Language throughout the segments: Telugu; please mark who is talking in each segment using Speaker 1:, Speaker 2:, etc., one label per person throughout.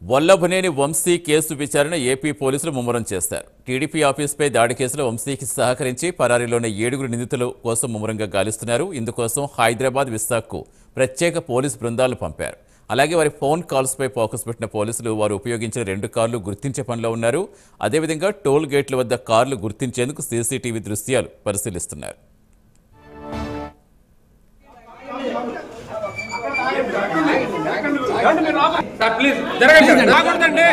Speaker 1: వల్లభనేని వంశీ కేసు విచారణ ఏపీ పోలీసులు ముమ్మరం చేశారు. టీడీపీ ఆఫీసుపై దాడి కేసులో వంశీకి సహకరించి పరారీలోని 7 నిందితుల కోసం ముమ్మరంగా గాలిస్తున్నారు. ఇందుకోసం హైదరాబాద్, విశాఖకు ప్రత్యేక పోలీసు బృందాలను పంపారు. అలాగే వారి ఫోన్ కాల్స్పై ఫోకస్ పెట్టిన పోలీసులు వారు ఉపయోగించిన 2 కార్లు గుర్తించే పనిలో ఉన్నారు. అదేవిధంగా టోల్ గేట్ల వద్ద కార్లు గుర్తించేందుకు సీసీటీవీ దృశ్యాలు పరిశీలిస్తున్నారు.
Speaker 2: ప్లీజ్ జరగండి రాకూడదండి.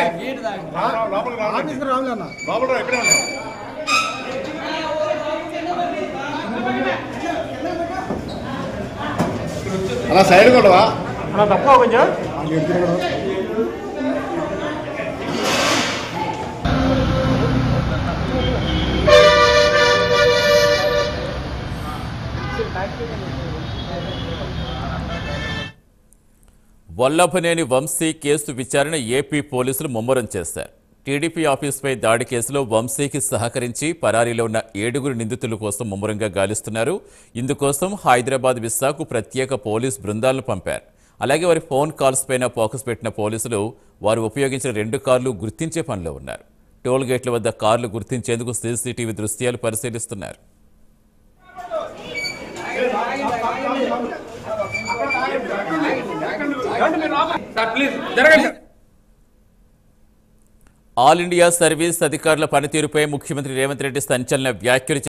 Speaker 3: అలా సైడ్ కొడవా
Speaker 2: అలా తప్ప కొంచెం
Speaker 1: వల్లభనేని వంశీ కేసు విచారణ ఏపీ పోలీసులు ముమ్మరం చేశారు. టీడీపీ ఆఫీసుపై దాడి కేసులో వంశీకి సహకరించి పరారీలో ఉన్న 7 నిందితుల కోసం ముమ్మరంగా గాలిస్తున్నారు. ఇందుకోసం హైదరాబాద్, విశాఖకు ప్రత్యేక పోలీసు బృందాలను పంపారు. అలాగే వారి ఫోన్ కాల్స్ పైన ఫోకస్ పెట్టిన పోలీసులు వారు ఉపయోగించిన 2 కార్లు గుర్తించే పనిలో ఉన్నారు. టోల్ గేట్ల వద్ద కార్లు గుర్తించేందుకు సీసీటీవీ దృశ్యాలు పరిశీలిస్తున్నారు.
Speaker 2: ప్లీజ్ జరగండి.
Speaker 1: ఆల్ ఇండియా సర్వీస్ అధికారుల పనితీరుపై ముఖ్యమంత్రి రేవంత్ రెడ్డి సంచలన వ్యాఖ్యలు